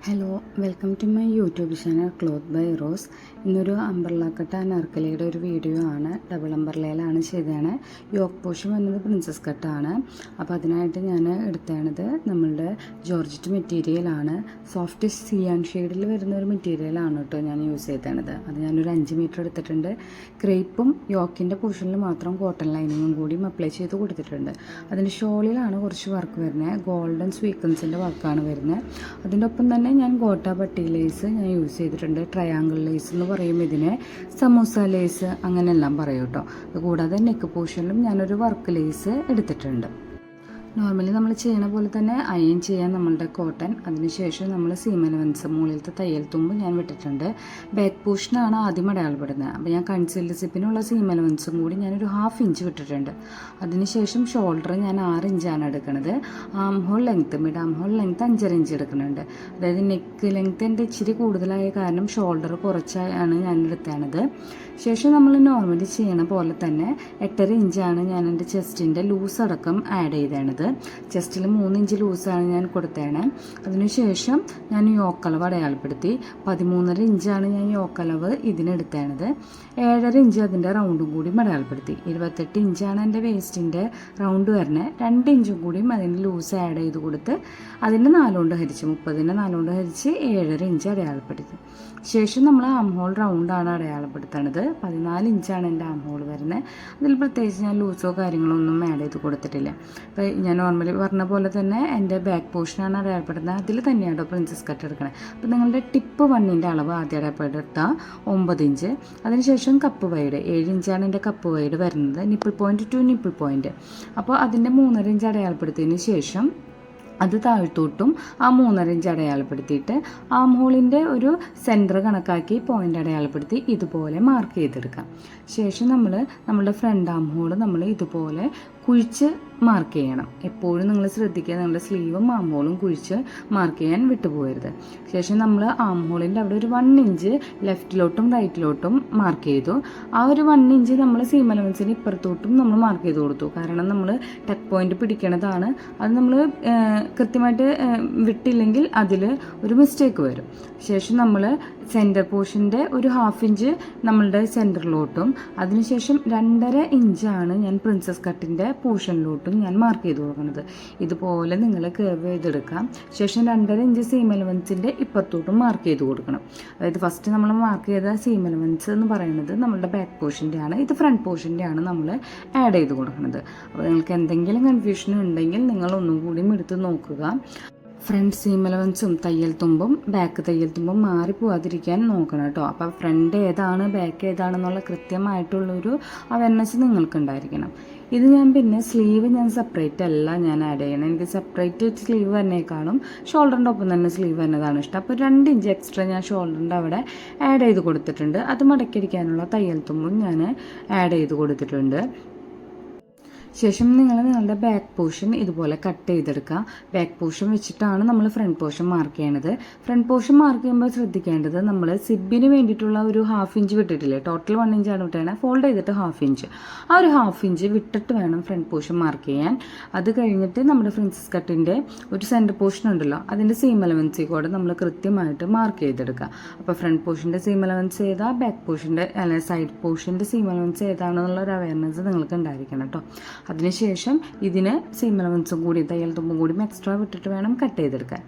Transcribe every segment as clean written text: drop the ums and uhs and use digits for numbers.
Hello, welcome to my YouTube channel cloth by Rose. ഇന്നൊരു umbrella cut അനാർക്കലിയുടെ ഒരു video ആണ്. ഡബിൾ അംബ്രല്ലയിലാണ് ചെയ്തതാണ്. യോക്ക് പോർഷൻ വന്നത് പ്രിൻസസ് കട്ടാണ്. അപ്പോൾ അതിനായിട്ട് ഞാൻ എടുത്തത് നമ്മളുടെ ജോർജറ്റ് മെറ്റീരിയലാണ്. സോഫ്റ്റ് സിയാൻ ഷെയ്ഡിൽ വരുന്ന ഒരു മെറ്റീരിയലാണ് കേട്ടോ ഞാൻ യൂസ് ചെയ്തത്. അത് ഞാനൊരു 5 മീറ്റർ എടുത്തിട്ടുണ്ട്. ക്രേപ്പും യോക്കിൻ്റെ പോർഷനിൽ മാത്രം കോട്ടൺ ലൈനിങ്ങും കൂടി അപ്ലൈ ചെയ്ത് കൊടുത്തിട്ടുണ്ട്. അതിൻ്റെ ഷോളിലാണ് കുറച്ച് വർക്ക് വരുന്നത്. ഗോൾഡൻ സ്വീക്വൻസിൻ്റെ വർക്കാണ് വരുന്നത്. അതിൻ്റെ ഒപ്പം തന്നെ ഞാൻ ഗോട്ട പട്ടി ലേസ് ഞാൻ യൂസ് ചെയ്തിട്ടുണ്ട്. ട്രയാങ്കിൾ ലേസ് എന്ന് പറയും ഇതിനെ, സമൂസ ലേസ് അങ്ങനെയെല്ലാം പറയും കേട്ടോ. കൂടാതെ നെക്ക് പോർഷനിലും ഞാനൊരു വർക്ക് ലേസ് എടുത്തിട്ടുണ്ട്. നോർമലി നമ്മൾ ചെയ്യുന്ന പോലെ തന്നെ അയൺ ചെയ്യാൻ നമ്മളുടെ കോട്ടൺ. അതിനുശേഷം നമ്മൾ സീം അലവൻസ് മുകളിലത്തെ തയ്യൽ തുമ്പ് ഞാൻ വിട്ടിട്ടുണ്ട്. ബാക്ക് പോർഷനാണ് ആദ്യം അടയാളപ്പെടുന്നത്. അപ്പോൾ ഞാൻ കൺസീൽഡ് സിപ്പിനുള്ള സീം അലവൻസും കൂടി ഞാനൊരു 1/2 ഇഞ്ച് വിട്ടിട്ടുണ്ട്. അതിനുശേഷം ഷോൾഡർ ഞാൻ 6 ഇഞ്ചാണ് എടുക്കുന്നത്. Arm hole length, mid arm hole length 5.5 inch എടുക്കുന്നുണ്ട്. അതായത് നെക്ക് ലെങ്ത്ത് എൻ്റെ ഇച്ചിരി കൂടുതലായ കാരണം ഷോൾഡർ കുറച്ചാണ് ഞാൻ എടുത്തത്. ശേഷം നമ്മൾ നോർമലി ചെയ്യണ പോലെ തന്നെ 8.5 ഇഞ്ചാണ് ഞാൻ എൻ്റെ ചെസ്റ്റിൻ്റെ ലൂസ് അടക്കം ആഡ് ചെയ്തത്. ചെസ്റ്റിൽ 3 ഇഞ്ച് ലൂസാണ് ഞാൻ കൊടുത്തത്. അതിനുശേഷം ഞാൻ യോക്കളവ് അടയാളപ്പെടുത്തി. 13.5 ഇഞ്ചാണ് ഞാൻ യോക്കളവ് ഇതിനെടുത്തത്. 7.5 ഇഞ്ച് അതിൻ്റെ റൗണ്ടും കൂടി അടയാളപ്പെടുത്തി. 28 ഇഞ്ചാണ് എൻ്റെ വേസ്റ്റിൻ്റെ റൗണ്ട് വരുന്നത്. 2 ഇഞ്ചും കൂടിയും അതിൻ്റെ ലൂസ് ആഡ് ചെയ്ത് കൊടുത്ത് അതിൻ്റെ 4 കൊണ്ട് ഹരിച്ച് 30ൻ്റെ 4 കൊണ്ട് ഹരിച്ച് 7.5 ഇഞ്ച് അടയാളപ്പെടുത്തി. ശേഷം നമ്മൾ ആം ഹോൾ റൗണ്ടാണ് അടയാളപ്പെടുത്തുന്നത്. 14 ഇഞ്ചാണ് എൻ്റെ ആം ഹോൾ വരുന്നത്. അതിൽ പ്രത്യേകിച്ച് ഞാൻ ലൂസോ കാര്യങ്ങളോ ഒന്നും ആഡ് ചെയ്ത് കൊടുത്തിട്ടില്ല. അപ്പോൾ ഞാൻ നോർമലി പറഞ്ഞ പോലെ തന്നെ എൻ്റെ ബാക്ക് പോർഷനാണ് അടയാളപ്പെടുന്നത്. അതിൽ തന്നെയാണ് പ്രിൻസസ് കട്ട് എടുക്കണത്. അപ്പോൾ നിങ്ങളുടെ ടിപ്പ് 1ൻ്റെ അളവ് ആദ്യം അടയാളപ്പെടുത്താം 9 ഇഞ്ച്. അതിനുശേഷം കപ്പ് വൈഡ് 7 ഇഞ്ചാണ് എൻ്റെ കപ്പ് വൈഡ് വരുന്നത്. Nipple point two nipple point. അപ്പോൾ അതിൻ്റെ 3.5 ഇഞ്ച് അടയാളപ്പെടുത്തിയതിന് ശേഷം അത് താഴ്ത്തോട്ടും ആ 3.5 ഇഞ്ച് അടയാളപ്പെടുത്തിയിട്ട് ആം ഹോളിൻ്റെ ഒരു സെൻറ്റർ കണക്കാക്കി പോയിൻ്റ് അടയാളപ്പെടുത്തി ഇതുപോലെ മാർക്ക് ചെയ്തെടുക്കാം. ശേഷം നമ്മളുടെ ഫ്രണ്ട് ആം ഹോൾ നമ്മൾ ഇതുപോലെ കുഴിച്ച് മാർക്ക് ചെയ്യണം. എപ്പോഴും നിങ്ങൾ ശ്രദ്ധിക്കുക, നിങ്ങളുടെ സ്ലീവും ആം ഹോളും കുഴിച്ച് മാർക്ക് ചെയ്യാൻ വിട്ടുപോകരുത്. ശേഷം നമ്മൾ ആം ഹോളിൻ്റെ അവിടെ ഒരു 1 ഇഞ്ച് ലെഫ്റ്റിലോട്ടും റൈറ്റിലോട്ടും മാർക്ക് ചെയ്തു. ആ ഒരു 1 ഇഞ്ച് നമ്മൾ സീം അലവൻസിന് ഇപ്പുറത്തോട്ടും നമ്മൾ മാർക്ക് ചെയ്ത് കൊടുത്തു. കാരണം നമ്മൾ ടക്ക് പോയിന്റ് പിടിക്കണതാണ്. അത് നമ്മൾ കൃത്യമായിട്ട് വിട്ടില്ലെങ്കിൽ അതിൽ ഒരു മിസ്റ്റേക്ക് വരും. ശേഷം നമ്മൾ സെൻറ്റർ പോർഷൻ്റെ ഒരു 1/2 ഇഞ്ച് നമ്മളുടെ സെൻറ്ററിലോട്ടും അതിനുശേഷം 2.5 ഇഞ്ചാണ് ഞാൻ പ്രിൻസസ് കട്ടിൻ്റെ പോർഷനിലോട്ടും ഞാൻ മാർക്ക് ചെയ്ത് കൊടുക്കുന്നത്. ഇതുപോലെ നിങ്ങൾ കർവ് ചെയ്തെടുക്കാം. ശേഷം 2.5 ഇഞ്ച് സീം അലവൻസിൻ്റെ ഇപ്പുറത്തോട്ടും മാർക്ക് ചെയ്ത് കൊടുക്കണം. അതായത് ഫസ്റ്റ് നമ്മൾ മാർക്ക് ചെയ്ത സീം അലവൻസ് എന്ന് പറയുന്നത് നമ്മളുടെ ബാക്ക് പോർഷൻ്റെ ആണ്. ഇത് ഫ്രണ്ട് പോർഷൻ്റെ ആണ് നമ്മൾ ആഡ് ചെയ്ത് കൊടുക്കുന്നത്. അപ്പോൾ നിങ്ങൾക്ക് എന്തെങ്കിലും കൺഫ്യൂഷൻ ഉണ്ടെങ്കിൽ നിങ്ങൾ ഒന്നും കൂടിയും എടുത്ത് നോക്കുക. ഫ്രണ്ട് സീം അലവൻസും തയ്യൽ തുമ്പും ബാക്ക് തയ്യൽ തുമ്പും മാറിപ്പോവാതിരിക്കാൻ നോക്കണം കേട്ടോ. അപ്പോൾ ഫ്രണ്ട് ഏതാണ് ബാക്ക് ഏതാണെന്നുള്ള കൃത്യമായിട്ടുള്ളൊരു അവയർനെസ് നിങ്ങൾക്കുണ്ടായിരിക്കണം. ഇത് ഞാൻ പിന്നെ സ്ലീവ് ഞാൻ സെപ്പറേറ്റ് അല്ല ഞാൻ ആഡ് ചെയ്യണം. എനിക്ക് സെപ്പറേറ്റ് സ്ലീവ് വരുന്നേക്കാളും ഷോൾഡറിൻ്റെ ഒപ്പം തന്നെ സ്ലീവ് വരുന്നതാണ് ഇഷ്ടം. അപ്പോൾ 2 ഇഞ്ച് എക്സ്ട്രാ ഞാൻ ഷോൾഡറിൻ്റെ അവിടെ ആഡ് ചെയ്ത് കൊടുത്തിട്ടുണ്ട്. അത് മടക്കിയിരിക്കാനുള്ള തയ്യൽ തുമ്പും ഞാൻ ആഡ് ചെയ്ത് കൊടുത്തിട്ടുണ്ട്. ശേഷം നിങ്ങളുടെ ബാക്ക് പോർഷൻ ഇതുപോലെ കട്ട് ചെയ്തെടുക്കുക. ബാക്ക് പോർഷൻ വെച്ചിട്ടാണ് നമ്മൾ ഫ്രണ്ട് പോർഷൻ മാർക്ക് ചെയ്യണത്. ഫ്രണ്ട് പോർഷൻ മാർക്ക് ചെയ്യുമ്പോൾ ശ്രദ്ധിക്കേണ്ടത് നമ്മൾ സിബിന് വേണ്ടിയിട്ടുള്ള ഒരു 1/2 ഇഞ്ച് വിട്ടിട്ടില്ലേ, ടോട്ടൽ 1 ഇഞ്ചാണ് വിട്ടേണത്. ഫോൾഡ് ചെയ്തിട്ട് 1/2 ഇഞ്ച്, ആ ഒരു 1/2 ഇഞ്ച് വിട്ടിട്ട് വേണം ഫ്രണ്ട് പോർഷൻ മാർക്ക് ചെയ്യാൻ. അത് കഴിഞ്ഞിട്ട് നമ്മുടെ പ്രിൻസസ് കട്ടിൻ്റെ ഒരു സെൻറ്റർ പോർഷൻ ഉണ്ടല്ലോ, അതിൻ്റെ സീം അലവൻസിൽ കൂടെ നമ്മൾ കൃത്യമായിട്ട് മാർക്ക് ചെയ്തെടുക്കുക. അപ്പോൾ ഫ്രണ്ട് പോർഷൻ്റെ സീം അലവൻസ് ഏതാ, ബാക്ക് പോർഷൻ്റെ സൈഡ് പോർഷൻ്റെ സീം അലവൻസ് ഏതാണെന്നുള്ള ഒരു അവയർനെസ് നിങ്ങൾക്ക് ഉണ്ടായിരിക്കണം കേട്ടോ. അതിനുശേഷം ഇതിന് സീം അലവൻസും കൂടി തയ്യൽ തുമ്പും കൂടി എക്സ്ട്രാ വിട്ടിട്ട് വേണം കട്ട് ചെയ്തെടുക്കാൻ.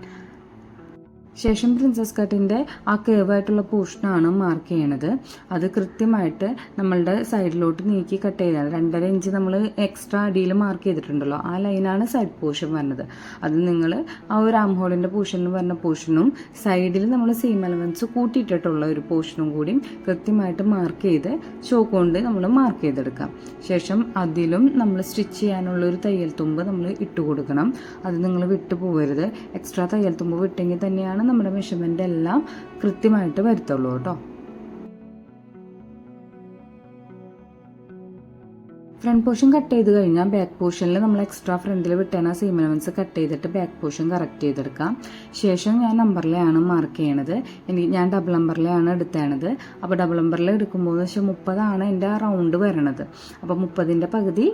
ശേഷം പ്രിൻസസ് കട്ടിൻ്റെ ആ കേവായിട്ടുള്ള പോർഷനാണ് മാർക്ക് ചെയ്യണത്. അത് കൃത്യമായിട്ട് നമ്മളുടെ സൈഡിലോട്ട് നീക്കി കട്ട് ചെയ്താണ്. 2.5 ഇഞ്ച് നമ്മൾ എക്സ്ട്രാ അടിയിൽ മാർക്ക് ചെയ്തിട്ടുണ്ടല്ലോ, ആ ലൈനാണ് സൈഡ് പോർഷൻ വരുന്നത്. അത് നിങ്ങൾ ആ ഒരു ആം ഹോളിൻ്റെ പോർഷനിൽ വരുന്ന പോർഷനും സൈഡിൽ നമ്മൾ സീം അലവൻസ് കൂട്ടിയിട്ടിട്ടുള്ള ഒരു പോർഷനും കൂടി കൃത്യമായിട്ട് മാർക്ക് ചെയ്ത് ചോക്ക് കൊണ്ട് നമ്മൾ മാർക്ക് ചെയ്തെടുക്കാം. ശേഷം അതിലും നമ്മൾ സ്റ്റിച്ച് ചെയ്യാനുള്ള ഒരു തയ്യൽ തുമ്പ് നമ്മൾ ഇട്ട് കൊടുക്കണം. അത് നിങ്ങൾ വിട്ടു പോകരുത്. എക്സ്ട്രാ തയ്യൽ തുമ്പ് വിട്ടെങ്കിൽ തന്നെയാണ് നമ്മുടെ മെഷർമെൻ്റ് എല്ലാം കൃത്യമായിട്ട് വരുത്തുള്ളൂ കേട്ടോ. ഫ്രണ്ട് പോർഷൻ കട്ട് ചെയ്ത് കഴിഞ്ഞാൽ ബാക്ക് പോർഷനിൽ നമ്മൾ എക്സ്ട്രാ ഫ്രണ്ടിൽ വിട്ടേണ സീം അലവൻസ് കട്ട് ചെയ്തിട്ട് ബാക്ക് പോർഷൻ കറക്റ്റ് ചെയ്തെടുക്കാം. ശേഷം ഞാൻ നമ്പറിലാണ് മാർക്ക് ചെയ്യണത്. ഞാൻ ഡബിൾ നമ്പറിലാണ് എടുത്തേണത്. അപ്പോൾ ഡബിൾ നമ്പറിൽ എടുക്കുമ്പോൾ 30 ആണ് എൻ്റെ റൗണ്ട് വരണത്. അപ്പോൾ 30ൻ്റെ പകുതി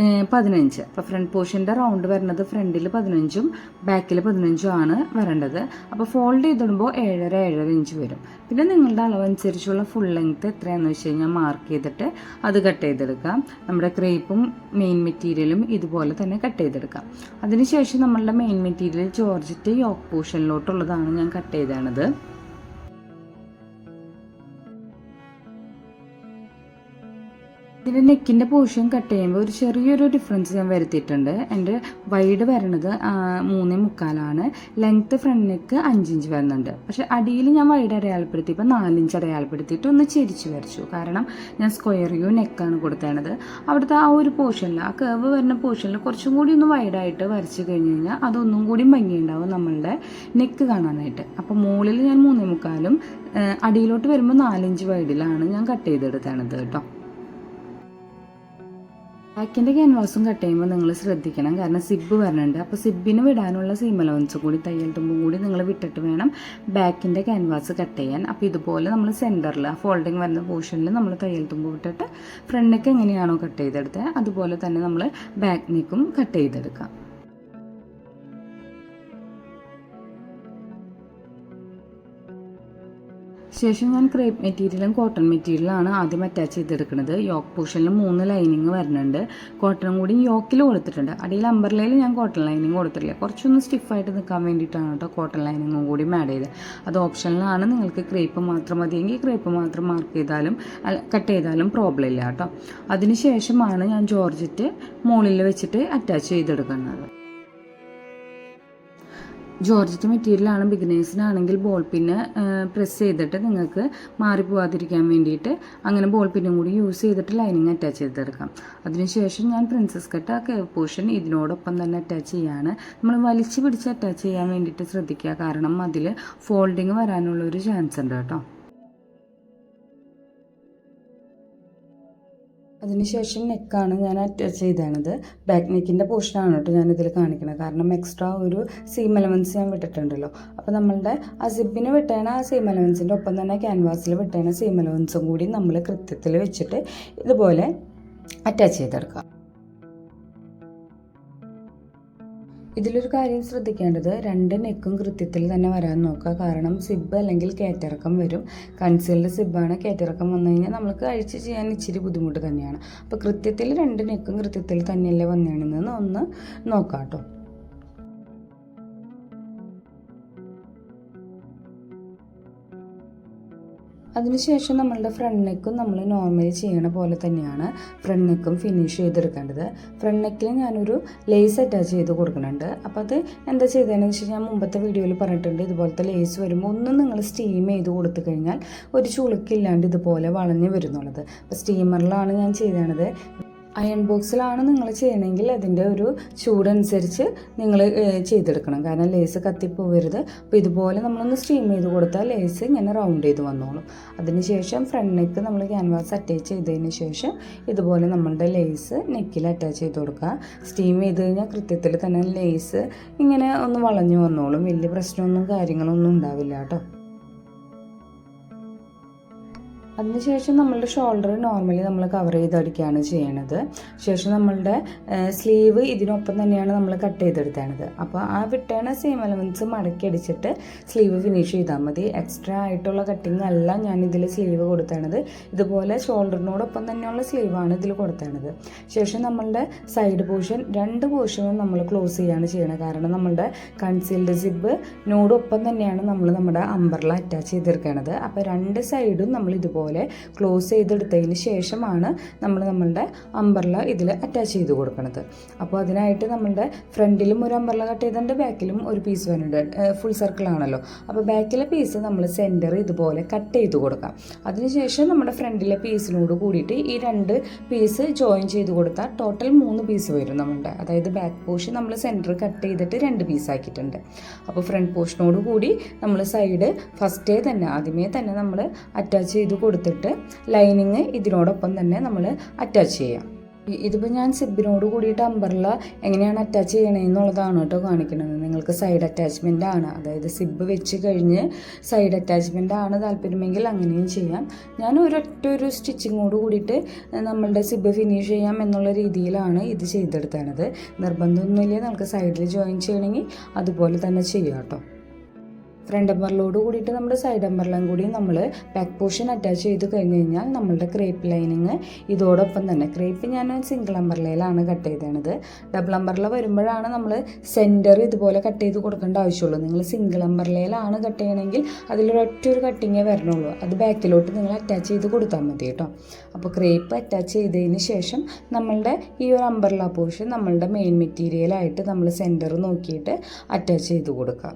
15. അപ്പോൾ ഫ്രണ്ട് പോർഷൻ്റെ റൗണ്ട് വരുന്നത് ഫ്രണ്ടിൽ 15ഉം ബാക്കിൽ 15ഉം ആണ് വരേണ്ടത്. അപ്പോൾ ഫോൾഡ് ചെയ്തിടുമ്പോൾ 7.5 ഇഞ്ച് വരും. പിന്നെ നിങ്ങളുടെ അളവനുസരിച്ചുള്ള ഫുൾ ലെങ്ത്ത് എത്രയാണെന്ന് വെച്ച് കഴിഞ്ഞാൽ മാർക്ക് ചെയ്തിട്ട് അത് കട്ട് ചെയ്തെടുക്കാം. നമ്മുടെ ക്രേപ്പും മെയിൻ മെറ്റീരിയലും ഇതുപോലെ തന്നെ കട്ട് ചെയ്തെടുക്കാം. അതിനുശേഷം നമ്മളുടെ മെയിൻ മെറ്റീരിയൽ ജോർജറ്റ് യോക്ക് പോർഷനിലോട്ടുള്ളതാണ് ഞാൻ കട്ട് ചെയ്തത്. ഇതിൻ്റെ നെക്കിൻ്റെ പോർഷൻ കട്ട് ചെയ്യുമ്പോൾ ഒരു ചെറിയൊരു ഡിഫറൻസ് ഞാൻ വരുത്തിയിട്ടുണ്ട്. എൻ്റെ വൈഡ് വരണത് 3.25 ലെങ്ത്ത് ഫ്രണ്ട് നെക്ക് 5 ഇഞ്ച് വരുന്നുണ്ട്. പക്ഷേ അടിയിൽ ഞാൻ വൈഡ് അടയാളപ്പെടുത്തിയപ്പോൾ 4 ഇഞ്ച് അടയാളപ്പെടുത്തിയിട്ട് ഒന്ന് ചെരിച്ച് വരച്ചു. കാരണം ഞാൻ സ്ക്വയർ യു നെക്കാണ് കൊടുത്തത്. അവിടുത്തെ ആ ഒരു പോർഷനിൽ, ആ കർവ് വരുന്ന പോർഷനിൽ കുറച്ചും കൂടി ഒന്ന് വൈഡായിട്ട് വരച്ച് കഴിഞ്ഞ് കഴിഞ്ഞാൽ അതൊന്നും കൂടി ഭംഗിയുണ്ടാവും നമ്മളുടെ നെക്ക് കാണാനായിട്ട്. അപ്പോൾ മുകളിൽ ഞാൻ 3.25 അടിയിലോട്ട് വരുമ്പോൾ 4 ഇഞ്ച് വൈഡിലാണ് ഞാൻ കട്ട് ചെയ്തെടുത്തത് കേട്ടോ. ബാക്കിൻ്റെ ക്യാൻവാസും കട്ട് ചെയ്യുമ്പോൾ നിങ്ങൾ ശ്രദ്ധിക്കണം, കാരണം സിബ് വരുന്നുണ്ട്. അപ്പോൾ സിബിന് വിടാനുള്ള സീം അലവൻസ് കൂടി തയ്യൽ തുമ്പും കൂടി നിങ്ങൾ വിട്ടിട്ട് വേണം ബാക്കിൻ്റെ ക്യാൻവാസ് കട്ട് ചെയ്യാൻ. അപ്പോൾ ഇതുപോലെ നമ്മൾ സെൻറ്ററിൽ ആ ഫോൾഡിങ് വരുന്ന പോർഷനിൽ നമ്മൾ തയ്യൽ തുമ്പ് വിട്ടിട്ട് ഫ്രണ്ട് നെക്ക് എങ്ങനെയാണോ കട്ട് ചെയ്തെടുത്തത് അതുപോലെ തന്നെ നമ്മൾ ബാക്ക് നെക്കും കട്ട് ചെയ്തെടുക്കാം. ശേഷം ഞാൻ ക്രേപ്പ് മെറ്റീരിയലും കോട്ടൺ മെറ്റീരിയലാണ് ആദ്യം അറ്റാച്ച് ചെയ്തെടുക്കുന്നത്. യോക്ക് പോർഷനിൽ 3 ലൈനിങ് വരുന്നുണ്ട്. കോട്ടൺ കൂടി യോക്കിൽ കൊടുത്തിട്ടുണ്ട്. അടിയിൽ അമ്പർലയിൽ ഞാൻ കോട്ടൺ ലൈനിങ് കൊടുത്തിട്ടില്ല. കുറച്ചൊന്ന് സ്റ്റിഫായിട്ട് നിൽക്കാൻ വേണ്ടിയിട്ടാണ് കേട്ടോ കോട്ടൺ ലൈനിങ്ങും കൂടി ആഡ് ചെയ്തത്. അത് ഓപ്ഷനിലാണ്. നിങ്ങൾക്ക് ക്രേപ്പ് മാത്രം മതിയെങ്കിൽ ക്രേപ്പ് മാത്രം മാർക്ക് ചെയ്താലും കട്ട് ചെയ്താലും പ്രോബ്ലം ഇല്ല കേട്ടോ. അതിനുശേഷമാണ് ഞാൻ ജോർജറ്റ് മുകളിൽ വെച്ചിട്ട് അറ്റാച്ച് ചെയ്തെടുക്കുന്നത്. ജോർജറ്റ് മെറ്റീരിയലാണ്. ബിഗിനേഴ്സിനാണെങ്കിൽ ബോൾ പിന്ന് പ്രസ് ചെയ്തിട്ട് നിങ്ങൾക്ക് മാറിപ്പോവാതിരിക്കാൻ വേണ്ടിയിട്ട് അങ്ങനെ ബോൾ പിന്നും കൂടി യൂസ് ചെയ്തിട്ട് ലൈനിങ് അറ്റാച്ച് ചെയ്തെടുക്കാം. അതിനുശേഷം ഞാൻ പ്രിൻസസ് കട്ട് ആ കർവ് പോർഷൻ ഇതിനോടൊപ്പം തന്നെ അറ്റാച്ച് ചെയ്യാണ്. നമ്മൾ വലിച്ചു പിടിച്ച് അറ്റാച്ച് ചെയ്യാൻ വേണ്ടിയിട്ട് ശ്രദ്ധിക്കുക, കാരണം അതിൽ ഫോൾഡിങ് വരാനുള്ളൊരു ചാൻസ് ഉണ്ട് കേട്ടോ. അതിനുശേഷം നെക്കാണ് ഞാൻ അറ്റാച്ച് ചെയ്തത്. ബാക്ക് നെക്കിൻ്റെ പോർഷനാണ് കേട്ടോ ഞാനിതിൽ കാണിക്കുന്നത്, കാരണം എക്സ്ട്രാ ഒരു സീം എലവൻസ് ഞാൻ വിട്ടിട്ടുണ്ടല്ലോ. അപ്പോൾ നമ്മളുടെ ആ സിബിന് വിട്ടേണ ആ സീം എലവൻസിൻ്റെ ഒപ്പം തന്നെ ക്യാൻവാസിൽ വിട്ടേണ സീം എലവൻസും കൂടി നമ്മൾ കൃത്യത്തിൽ വെച്ചിട്ട് ഇതുപോലെ അറ്റാച്ച് ചെയ്തെടുക്കാം. ഇതിലൊരു കാര്യം ശ്രദ്ധിക്കേണ്ടത്, 2 നെക്കും കൃത്യത്തിൽ തന്നെ വരാൻ നോക്കുക. കാരണം സിബ് അല്ലെങ്കിൽ കയറ്റിറക്കം വരും. കൺസീൽഡ് സിബാണ്. കയറ്റിറക്കം വന്നു കഴിഞ്ഞാൽ നമുക്ക് അഴിച്ച് ചെയ്യാൻ ഇച്ചിരി ബുദ്ധിമുട്ട് തന്നെയാണ്. അപ്പോൾ കൃത്യത്തിൽ 2 നെക്കും കൃത്യത്തിൽ തന്നെയല്ലേ വന്നേണെന്ന് ഒന്ന് നോക്കാം കേട്ടോ. അതിനുശേഷം നമ്മളുടെ ഫ്രണ്ട് നെക്കും നമ്മൾ നോർമലി ചെയ്യണ പോലെ തന്നെയാണ് ഫ്രണ്ട് നെക്കും ഫിനിഷ് ചെയ്തെടുക്കേണ്ടത്. ഫ്രണ്ട് നെക്കിൽ ഞാനൊരു ലേസ് അറ്റാച്ച് ചെയ്ത് കൊടുക്കുന്നുണ്ട്. അപ്പോൾ അത് എന്താ ചെയ്തതെന്ന് വെച്ചാൽ ഞാൻ മുമ്പത്തെ വീഡിയോയിൽ പറഞ്ഞിട്ടുണ്ട്. ഇതുപോലത്തെ ലേസ് വരുമ്പോൾ ഒന്ന് നിങ്ങൾ സ്റ്റീം ചെയ്ത് കൊടുത്തു കഴിഞ്ഞാൽ ഒരു ചുളുക്കില്ലാണ്ട് ഇതുപോലെ വളഞ്ഞ് വരുന്നുള്ളത്. അപ്പോൾ സ്റ്റീമറിലാണ് ഞാൻ ചെയ്തത്. അയൺ ബോക്സിലാണ് നിങ്ങൾ ചെയ്യണമെങ്കിൽ അതിൻ്റെ ഒരു ചൂടനുസരിച്ച് നിങ്ങൾ ചെയ്തെടുക്കണം, കാരണം ലേസ് കത്തിപ്പോവരുത്. അപ്പോൾ ഇതുപോലെ നമ്മളൊന്ന് സ്റ്റീം ചെയ്ത് കൊടുത്താൽ ലേസ് ഇങ്ങനെ റൗണ്ട് ചെയ്ത് വന്നോളും. അതിനുശേഷം ഫ്രണ്ട് നെക്ക് നമ്മൾ ക്യാൻവാസ് അറ്റാച്ച് ചെയ്തതിന് ശേഷം ഇതുപോലെ നമ്മളുടെ ലേസ് നെക്കിൽ അറ്റാച്ച് ചെയ്ത് കൊടുക്കുക. സ്റ്റീം ചെയ്ത് കഴിഞ്ഞാൽ കൃത്യത്തിൽ തന്നെ ലേസ് ഇങ്ങനെ ഒന്ന് വളഞ്ഞു വന്നോളും. വലിയ പ്രശ്നമൊന്നും കാര്യങ്ങളൊന്നും ഉണ്ടാവില്ല കേട്ടോ. അതിനുശേഷം നമ്മളുടെ ഷോൾഡർ നോർമലി നമ്മൾ കവർ ചെയ്തടിക്കുകയാണ് ചെയ്യണത്. ശേഷം നമ്മളുടെ സ്ലീവ് ഇതിനൊപ്പം തന്നെയാണ് നമ്മൾ കട്ട് ചെയ്തെടുത്തത്. അപ്പോൾ ആ വിട്ടേണ സെയിം എലമെൻറ്റ്സ് മടക്കി അടിച്ചിട്ട് സ്ലീവ് ഫിനിഷ് ചെയ്താൽ മതി. എക്സ്ട്രാ ആയിട്ടുള്ള കട്ടിങ് അല്ല ഞാൻ ഇതിൽ സ്ലീവ് കൊടുത്തത്. ഇതുപോലെ ഷോൾഡറിനോടൊപ്പം തന്നെയുള്ള സ്ലീവാണ് ഇതിൽ കൊടുത്തത്. ശേഷം നമ്മളുടെ സൈഡ് പോർഷൻ 2 പോർഷനും നമ്മൾ ക്ലോസ് ചെയ്യാണ് ചെയ്യണത്. കാരണം നമ്മളുടെ കൺസീൽഡ് സിബിനോടൊപ്പം തന്നെയാണ് നമ്മൾ നമ്മുടെ അംബ്രല അറ്റാച്ച് ചെയ്തെടുക്കുന്നത്. അപ്പോൾ 2 സൈഡും നമ്മൾ ഇതുപോലെ ക്ലോസ് ചെയ്തെടുത്തതിന് ശേഷമാണ് നമ്മളുടെ അംബ്രല ഇതിൽ അറ്റാച്ച് ചെയ്ത് കൊടുക്കുന്നത്. അപ്പോൾ അതിനായിട്ട് നമ്മളുടെ ഫ്രണ്ടിലും ഒരു അംബ്രല കട്ട് ചെയ്തിട്ടുണ്ട്, ബാക്കിലും ഒരു പീസ് വരുന്നുണ്ട്. ഫുൾ സർക്കിളാണല്ലോ. അപ്പോൾ ബാക്കിലെ പീസ് നമ്മൾ സെൻറ്റർ ഇതുപോലെ കട്ട് ചെയ്ത് കൊടുക്കാം. അതിനുശേഷം നമ്മുടെ ഫ്രണ്ടിലെ പീസിനോട് കൂടിയിട്ട് ഈ 2 പീസ് ജോയിൻ ചെയ്ത് കൊടുത്താൽ ടോട്ടൽ 3 പീസ് വരും നമ്മളുടെ. അതായത് ബാക്ക് പോർഷൻ നമ്മൾ സെൻറ്റർ കട്ട് ചെയ്തിട്ട് 2 പീസാക്കിയിട്ടുണ്ട്. അപ്പോൾ ഫ്രണ്ട് പോർഷനോട് കൂടി നമ്മൾ സൈഡ് ആദ്യമേ തന്നെ നമ്മൾ അറ്റാച്ച് ചെയ്ത് കൊടുത്തിട്ട് ലൈനിങ് ഇതിനോടൊപ്പം തന്നെ നമ്മൾ അറ്റാച്ച് ചെയ്യാം. ഇതിപ്പോൾ ഞാൻ സിബിനോട് കൂടിയിട്ട് അമ്പർല എങ്ങനെയാണ് അറ്റാച്ച് ചെയ്യണമെന്നുള്ളതാണ് കേട്ടോ കാണിക്കുന്നത്. നിങ്ങൾക്ക് സൈഡ് അറ്റാച്ച്മെൻ്റ് ആണ്, അതായത് സിബ് വെച്ച് കഴിഞ്ഞ് സൈഡ് അറ്റാച്ച്മെൻ്റ് ആണ് താല്പര്യമെങ്കിൽ അങ്ങനെയും ചെയ്യാം. ഞാൻ ഒരു സ്റ്റിച്ചിങ്ങോട് കൂടിയിട്ട് നമ്മളുടെ സിബ് ഫിനിഷ് ചെയ്യാം എന്നുള്ള രീതിയിലാണ് ഇത് ചെയ്തെടുത്തത്. നിർബന്ധമൊന്നുമില്ല, നമുക്ക് സൈഡിൽ ജോയിൻ ചെയ്യണമെങ്കിൽ അതുപോലെ തന്നെ ചെയ്യാം കേട്ടോ. ഫ്രണ്ട് അമ്പർലോട് കൂടിയിട്ട് നമ്മുടെ സൈഡ് അമ്പർലയും കൂടി നമ്മൾ ബാക്ക് പോർഷൻ അറ്റാച്ച് ചെയ്ത് കഴിഞ്ഞ് കഴിഞ്ഞാൽ നമ്മളുടെ ക്രേപ്പ് ലൈനിങ് ഇതോടൊപ്പം തന്നെ, ക്രേപ്പ് ഞാൻ സിംഗിൾ അമ്പർലയിലാണ് കട്ട് ചെയ്തത്. ഡബിൾ അമ്പർല വരുമ്പോഴാണ് നമ്മൾ സെൻറ്റർ ഇതുപോലെ കട്ട് ചെയ്ത് കൊടുക്കേണ്ട ആവശ്യമുള്ളൂ. നിങ്ങൾ സിംഗിൾ അമ്പർലയിലാണ് കട്ട് ചെയ്യണമെങ്കിൽ അതിലൊരൊറ്റൊരു കട്ടിങ്ങേ വരണുള്ളൂ, അത് ബാക്കിലോട്ട് നിങ്ങൾ അറ്റാച്ച് ചെയ്ത് കൊടുത്താൽ മതി കേട്ടോ. അപ്പോൾ ക്രേപ്പ് അറ്റാച്ച് ചെയ്തതിന് ശേഷം നമ്മളുടെ ഈ ഒരു അമ്പർല പോർഷൻ നമ്മളുടെ മെയിൻ മെറ്റീരിയലായിട്ട് നമ്മൾ സെൻറ്റർ നോക്കിയിട്ട് അറ്റാച്ച് ചെയ്ത് കൊടുക്കാം.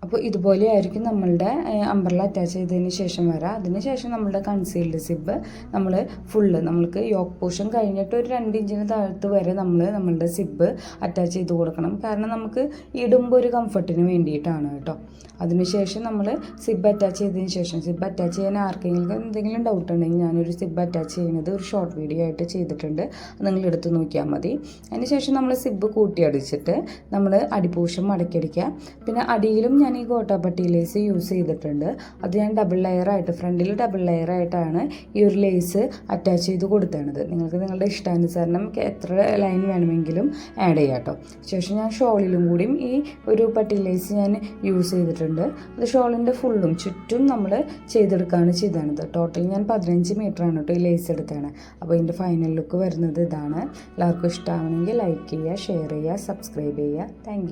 അപ്പോൾ ഇതുപോലെ ആയിരിക്കും നമ്മളുടെ അമ്പർല അറ്റാച്ച് ചെയ്തതിന് ശേഷം വരാം. അതിന് ശേഷം നമ്മളുടെ കൺസീൽഡ് സിബ് നമ്മൾ ഫുള്ള് നമ്മൾക്ക് യോക്ക് പോർഷൻ കഴിഞ്ഞിട്ട് ഒരു 2 ഇഞ്ചിന് താഴത്ത് വരെ നമ്മളുടെ സിബ് അറ്റാച്ച് ചെയ്ത് കൊടുക്കണം. കാരണം നമുക്ക് ഇടുമ്പോൾ ഒരു കംഫർട്ടിന് വേണ്ടിയിട്ടാണ് കേട്ടോ. അതിനുശേഷം നമ്മൾ സിബ് അറ്റാച്ച് ചെയ്തതിന് ശേഷം, സിബ് അറ്റാച്ച് ചെയ്യാൻ ആർക്കെങ്കിലും എന്തെങ്കിലും ഡൗട്ട് ഉണ്ടെങ്കിൽ ഞാനൊരു സിബ് അറ്റാച്ച് ചെയ്യുന്നത് ഒരു ഷോർട്ട് വീഡിയോ ആയിട്ട് ചെയ്തിട്ടുണ്ട്, അത് നിങ്ങൾ എടുത്ത് നോക്കിയാൽ മതി. അതിനുശേഷം നമ്മൾ സിബ് കൂട്ടിയടിച്ചിട്ട് നമ്മൾ അടിപ്പോർഷൻ മടക്കിയടിക്കുക. പിന്നെ അടിയിലും ഞാൻ ഈ ഗോട്ടാപ്പട്ടി ലേസ് യൂസ് ചെയ്തിട്ടുണ്ട്. അത് ഞാൻ ഡബിൾ ലെയറായിട്ട്, ഫ്രണ്ടിൽ ഡബിൾ ലെയറായിട്ടാണ് ഈ ഒരു ലേസ് അറ്റാച്ച് ചെയ്ത് കൊടുത്തത്. നിങ്ങൾക്ക് നിങ്ങളുടെ ഇഷ്ടാനുസരണം എത്ര ലൈൻ വേണമെങ്കിലും ആഡ് ചെയ്യാം കേട്ടോ. ശേഷം ഞാൻ ഷോളിലും കൂടിയും ഈ ഒരു പട്ടി ലേസ് ഞാൻ യൂസ് ചെയ്തിട്ടുണ്ട്. അത് ഷോളിൻ്റെ ഫുള്ളും ചുറ്റും നമ്മൾ ചെയ്തെടുക്കുകയാണ് ചെയ്തത്. ടോട്ടൽ ഞാൻ 15 മീറ്ററാണ് കേട്ടോ ഈ ലേസ് എടുത്തതാണ്. അപ്പോൾ ഇതിൻ്റെ ഫൈനൽ ലുക്ക് വരുന്നത് ഇതാണ്. എല്ലാവർക്കും ഇഷ്ടമാണെങ്കിൽ ലൈക്ക് ചെയ്യുക, ഷെയർ ചെയ്യുക, സബ്സ്ക്രൈബ് ചെയ്യുക. താങ്ക്